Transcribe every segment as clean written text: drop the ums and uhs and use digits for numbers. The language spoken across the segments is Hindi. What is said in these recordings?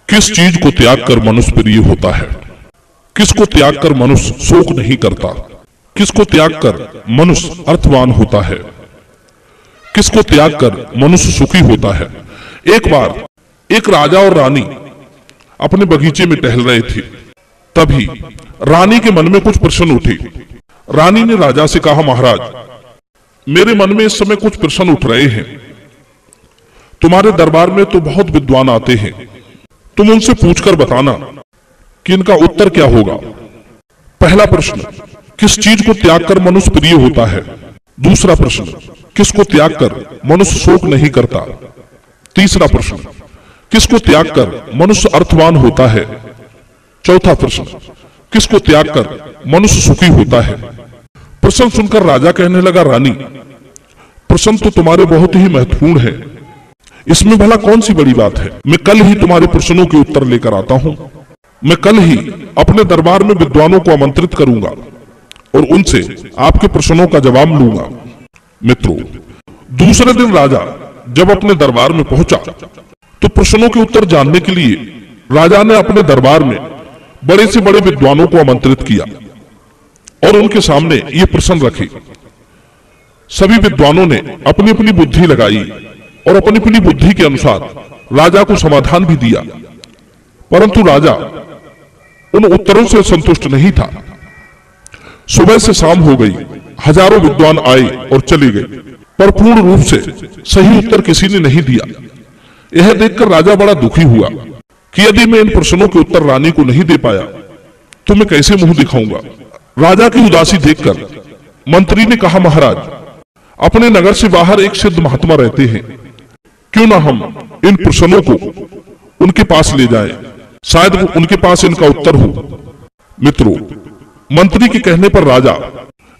किस चीज को त्याग कर मनुष्य प्रिय होता है? किसको त्याग कर मनुष्य शोक नहीं करता? किसको त्याग कर मनुष्य अर्थवान होता है? किसको त्याग कर मनुष्य सुखी होता है? एक बार एक राजा और रानी अपने बगीचे में टहल रहे थे। तभी रानी के मन में कुछ प्रश्न उठे। रानी ने राजा से कहा, महाराज, मेरे मन में इस समय कुछ प्रश्न उठ रहे हैं। तुम्हारे दरबार में तो बहुत विद्वान आते हैं, तुम उनसे पूछकर बताना कि इनका उत्तर क्या होगा। पहला प्रश्न, किस चीज को त्याग कर मनुष्य प्रिय होता है? दूसरा प्रश्न, किसको त्याग कर मनुष्य शोक नहीं करता? तीसरा प्रश्न, किसको त्याग कर मनुष्य अर्थवान होता है? चौथा प्रश्न, किसको त्याग कर मनुष्य सुखी होता है? प्रश्न सुनकर राजा कहने लगा, रानी, प्रश्न तो तुम्हारे बहुत ही महत्वपूर्ण है, इसमें भला कौन सी बड़ी बात है? मैं कल ही तुम्हारे प्रश्नों के उत्तर लेकर आता हूं। मैं कल ही अपने दरबार में विद्वानों को आमंत्रित करूंगा और उनसे आपके प्रश्नों का जवाब लूंगा। मित्रों, दूसरे दिन राजा जब अपने दरबार में पहुंचा तो प्रश्नों के उत्तर जानने के लिए राजा ने अपने दरबार में बड़े से बड़े विद्वानों को आमंत्रित किया और उनके सामने ये प्रश्न रखे। सभी विद्वानों ने अपनी अपनी बुद्धि लगाई और अपनी अपनी बुद्धि के अनुसार राजा को समाधान भी दिया, परंतु राजा उन उत्तरों से संतुष्ट नहीं था। सुबह से शाम हो गई, हजारों विद्वान आए और चले गए, पर पूर्ण रूप से सही उत्तर किसी ने नहीं दिया। यह देखकर राजा बड़ा दुखी हुआ कि यदि मैं इन प्रश्नों के उत्तर रानी को नहीं दे पाया तो मैं कैसे मुंह दिखाऊंगा। राजा की उदासी देखकर मंत्री ने कहा, महाराज, अपने नगर से बाहर एक सिद्ध महात्मा रहते हैं, क्यों ना हम इन प्रश्नों को उनके पास ले जाएं, शायद उनके पास इनका उत्तर हो। मित्रों, मंत्री के कहने पर राजा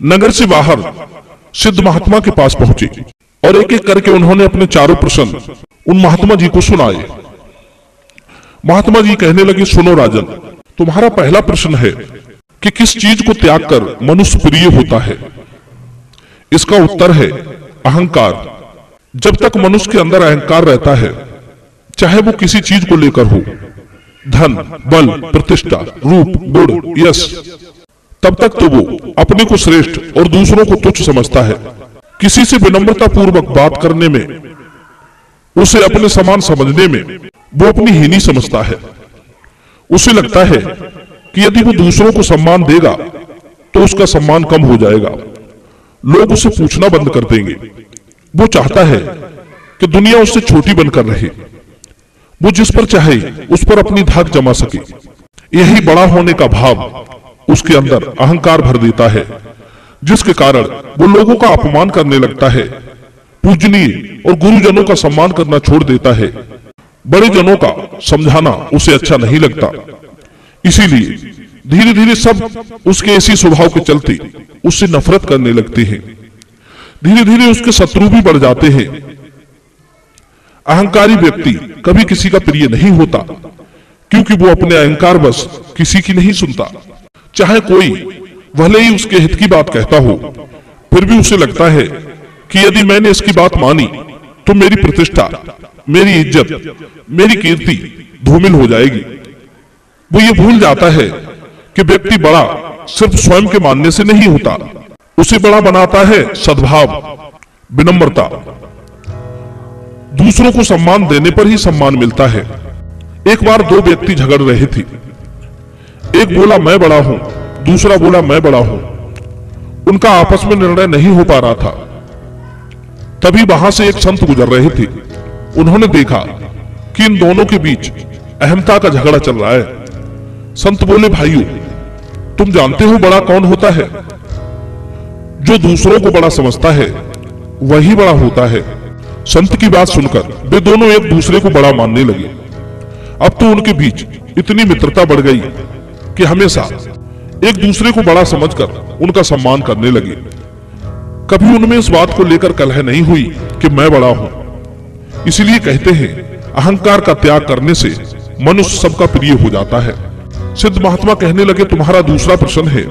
नगर से बाहर सिद्ध महात्मा के पास पहुंचे और एक एक करके उन्होंने अपने चारों प्रश्न उन महात्मा जी को सुनाए। महात्मा जी कहने लगे, सुनो राजन, तुम्हारा पहला प्रश्न है कि किस चीज को त्याग कर मनुष्य प्रिय होता है? इसका उत्तर है अहंकार। जब तक मनुष्य के अंदर अहंकार रहता है, चाहे वो किसी चीज को लेकर हो, धन, बल, प्रतिष्ठा, रूप, गुण, यश, तब तक तो वो अपने को श्रेष्ठ और दूसरों को तुच्छ समझता है। किसी से विनम्रता पूर्वक बात करने में, उसे अपने समान समझने में वो अपनी हीनी समझता है। उसे लगता है कि यदि वो दूसरों को सम्मान देगा तो उसका सम्मान कम हो जाएगा, लोग उसे पूछना बंद कर देंगे। वो चाहता है कि दुनिया उससे छोटी बनकर रहे, वो जिस पर चाहे उस पर अपनी धाक जमा सके। यही बड़ा होने का भाव उसके अंदर अहंकार भर देता है, जिसके कारण वो लोगों का अपमान करने लगता है, पूजनीय और गुरुजनों का सम्मान करना छोड़ देता है। बड़े जनों का समझाना उसे अच्छा नहीं लगता, इसीलिए धीरे धीरे सब उसके ऐसी स्वभाव के चलते उससे नफरत करने लगते हैं। धीरे धीरे उसके शत्रु भी बढ़ जाते हैं। अहंकारी व्यक्ति कभी किसी का प्रिय नहीं होता, क्योंकि वो अपने अहंकार बस किसी की नहीं सुनता। चाहे कोई भले ही उसके हित की बात कहता हो, फिर भी उसे लगता है कि यदि मैंने इसकी बात मानी तो मेरी प्रतिष्ठा, मेरी इज्जत, मेरी कीर्ति धूमिल हो जाएगी। वो ये भूल जाता है कि व्यक्ति बड़ा सिर्फ स्वयं के मानने से नहीं होता, उसे बड़ा बनाता है सद्भाव, विनम्रता। दूसरों को सम्मान देने पर ही सम्मान मिलता है। एक बार दो व्यक्ति झगड़ रहे थे। एक बोला मैं बड़ा हूं, दूसरा बोला मैं बड़ा हूं। उनका आपस में निर्णय नहीं हो पा रहा था। तभी वहां से एक संत गुजर रहे थे। उन्होंने देखा कि इन दोनों के बीच अहमता का झगड़ा चल रहा है। संत बोले, भाइयों, तुम जानते हो बड़ा कौन होता है? जो दूसरों को बड़ा समझता है वही बड़ा होता है। संत की बात सुनकर वे दोनों एक दूसरे को बड़ा मानने लगे। अब तो उनके बीच इतनी मित्रता बढ़ गई कि हमेशा एक दूसरे को बड़ा समझकर उनका सम्मान करने लगे। कभी उनमें इस बात को लेकर कलह नहीं हुई कि मैं बड़ा हूं। इसलिए कहते हैं, अहंकार का त्याग करने से मनुष्य सबका प्रिय हो जाता है। सिद्ध महात्मा कहने लगे, तुम्हारा दूसरा प्रश्न है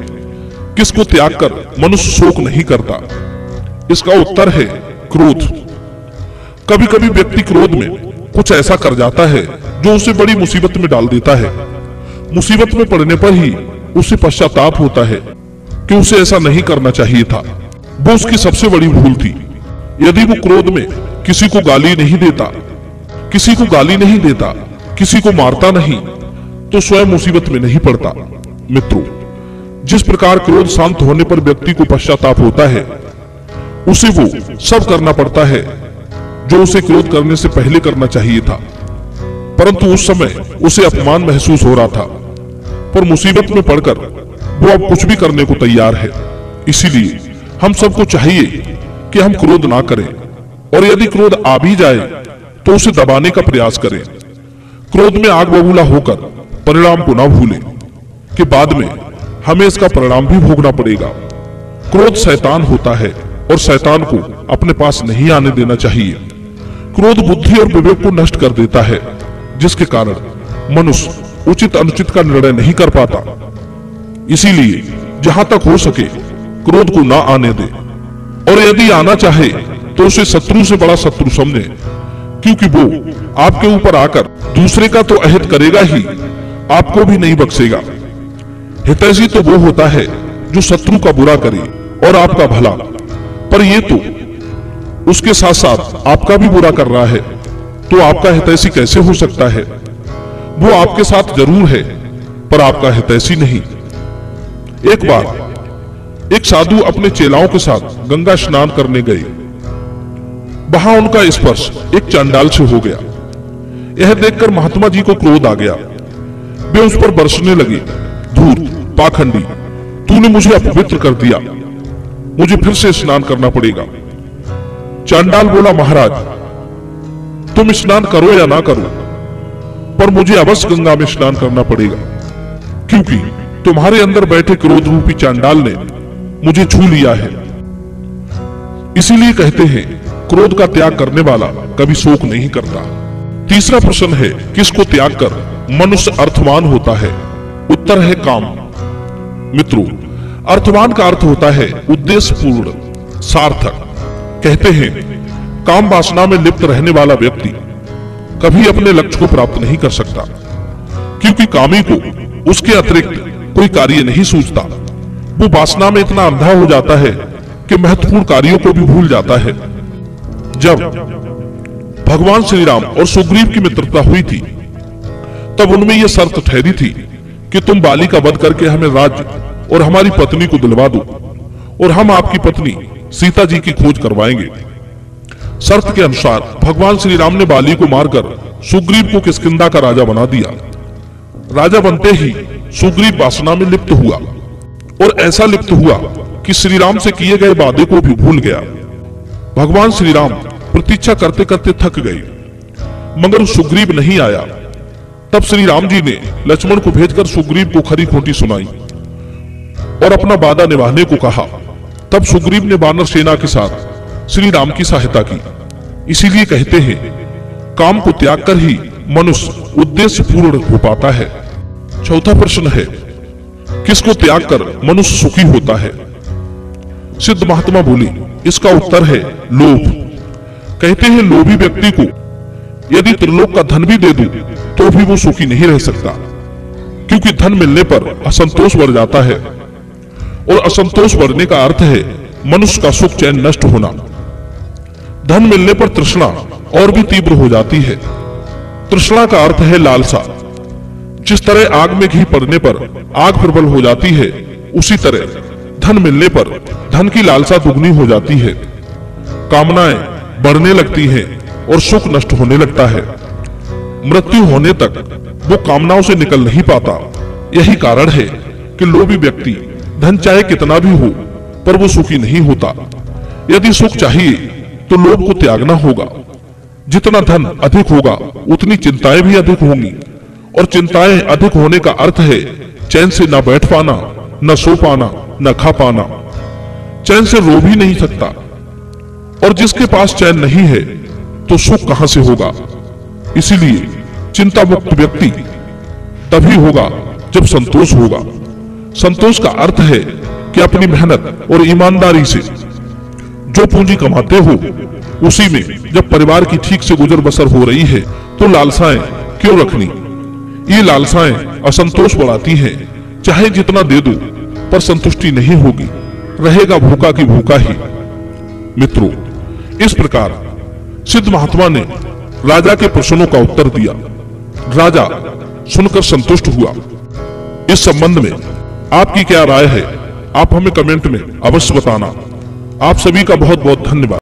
किसको त्याग कर मनुष्य शोक नहीं करता? इसका उत्तर है क्रोध। कभी कभी व्यक्ति क्रोध में कुछ ऐसा कर जाता है जो उसे बड़ी मुसीबत में डाल देता है। मुसीबत में पड़ने पर ही उसे पश्चाताप होता है कि उसे ऐसा नहीं करना चाहिए था। वो उसकी सबसे बड़ी भूल थी। यदि वो क्रोध में किसी को गाली नहीं देता, किसी को मारता नहीं, तो स्वयं मुसीबत में नहीं पड़ता। मित्रों, जिस प्रकार क्रोध शांत होने पर व्यक्ति को पश्चाताप होता है, उसे वो सब करना पड़ता है जो उसे क्रोध करने से पहले करना चाहिए था। परंतु उस समय उसे अपमान महसूस हो रहा था, पर मुसीबत में पड़कर वो अब कुछ भी करने को तैयार है। इसीलिए हम सबको चाहिए कि हम क्रोध ना करें, और यदि क्रोध आ भी जाए तो उसे दबाने का प्रयास करें। क्रोध में आग बबूला होकर परिणाम को ना भूलें कि बाद में हमें इसका परिणाम भी भोगना पड़ेगा। क्रोध शैतान होता है और शैतान को अपने पास नहीं आने देना चाहिए। क्रोध बुद्धि और विवेक को नष्ट कर देता है, जिसके कारण मनुष्य उचित अनुचित का निर्णय नहीं कर पाता। इसीलिए जहां तक हो सके क्रोध को ना आने दे, और यदि आना चाहे तो उसे शत्रु से बड़ा शत्रु समझे, क्योंकि वो आपके ऊपर आकर दूसरे का तो अहित करेगा ही, आपको भी नहीं बख्शेगा। हितैषी तो वो होता है जो शत्रु का बुरा करे और आपका भला, पर ये तो उसके साथ साथ आपका भी बुरा कर रहा है, तो आपका हितैषी कैसे हो सकता है? वो आपके साथ जरूर है, पर आपका हितैषी नहीं। एक बार एक साधु अपने चेलाओं के साथ गंगा स्नान करने गए। वहां उनका स्पर्श एक चांडाल से हो गया। यह देखकर महात्मा जी को क्रोध आ गया। वे उस पर बरसने लगे, धूर्त, पाखंडी, तूने मुझे अपवित्र कर दिया, मुझे फिर से स्नान करना पड़ेगा। चांडाल बोला, महाराज तुम स्नान करो या ना करो, पर मुझे अवश्य गंगा में स्नान करना पड़ेगा, क्योंकि तुम्हारे अंदर बैठे क्रोध रूपी चांडाल ने मुझे छू लिया है। इसीलिए कहते हैं, क्रोध का त्याग करने वाला कभी शोक नहीं करता। तीसरा प्रश्न है, किसको त्याग कर मनुष्य अर्थवान होता है? उत्तर है काम। मित्रों, अर्थवान का अर्थ होता है उद्देश्य पूर्ण, सार्थक। कहते हैं, काम वासना में लिप्त रहने वाला व्यक्ति कभी अपने लक्ष्य को प्राप्त नहीं कर सकता, क्योंकि कामी को उसके अतिरिक्त कोई कार्य नहीं सूझता। वो वासना में इतना अंधा हो जाता है कि महत्वपूर्ण कार्यों को भी भूल जाता है। जब भगवान श्री राम और सुग्रीव की मित्रता हुई थी, तब उनमें यह शर्त ठहरी थी कि तुम बाली का वध करके हमें राज्य और हमारी पत्नी को दिलवा दो, और हम आपकी पत्नी सीता जी की खोज करवाएंगे। शर्त के अनुसार भगवान श्री राम ने बाली को मारकर सुग्रीव को किष्किंधा का राजा बना दिया। राजा बनते ही सुग्रीव वासना में लिप्त हुआ, और ऐसा लिप्त हुआ कि श्री राम से किए गए वादे को भी भूल गया। भगवान श्री राम प्रतीक्षा करते करते थक गए, मगर सुग्रीव नहीं आया। तब श्री राम जी ने लक्ष्मण को भेजकर सुग्रीव को खरी खोटी सुनाई और अपना वादा निभाने को कहा। तब सुग्रीव ने वानर सेना के साथ श्री राम की सहायता की। इसीलिए कहते हैं, काम को त्याग कर ही मनुष्य उद्देश्य पूर्ण हो पाता है। चौथा प्रश्न है, किसको त्याग कर मनुष्य सुखी होता है? सिद्ध महात्मा बोली, इसका उत्तर है लोभ। कहते हैं, लोभी व्यक्ति को यदि त्रिलोक का धन भी दे दूं तो भी वो सुखी नहीं रह सकता, क्योंकि धन मिलने पर असंतोष बढ़ जाता है, और असंतोष बढ़ने का अर्थ है मनुष्य का सुख चैन नष्ट होना। धन मिलने पर तृष्णा और भी तीव्र हो जाती है। तृष्णा का अर्थ है लालसा। जिस तरह आग में घी पड़ने पर आग प्रबल हो जाती है, उसी तरह धन मिलने पर धन की लालसा दुगनी हो जाती है। कामनाएं बढ़ने लगती हैं और सुख नष्ट होने लगता है। मृत्यु होने तक वो कामनाओं से निकल नहीं पाता। यही कारण है कि लोभी व्यक्ति धन चाहे कितना भी हो, पर वो सुखी नहीं होता। यदि सुख चाहिए तो लोभ को त्यागना होगा। जितना धन अधिक होगा, उतनी चिंताएं भी अधिक होंगी, और चिंताएं अधिक होने का अर्थ है चैन से न बैठ पाना, न सो पाना, न खा पाना। चैन से रो भी नहीं सकता, और जिसके पास चैन नहीं है तो सुख कहां से होगा? इसीलिए चिंता मुक्त व्यक्ति तभी होगा जब संतोष होगा। संतोष का अर्थ है कि अपनी मेहनत और ईमानदारी से जो पूंजी कमाते हो, उसी में जब परिवार की ठीक से गुजर बसर हो रही है, तो लालसाएं क्यों रखनी? ये लालसाएं असंतोष बढ़ाती हैं। चाहे जितना दे दो पर संतुष्टि नहीं होगी, रहेगा भूखा की भूखा ही। मित्रों, इस प्रकार सिद्ध महात्मा ने राजा के प्रश्नों का उत्तर दिया। राजा सुनकर संतुष्ट हुआ। इस संबंध में आपकी क्या राय है? आप हमें कमेंट में अवश्य बताना। आप सभी का बहुत बहुत धन्यवाद।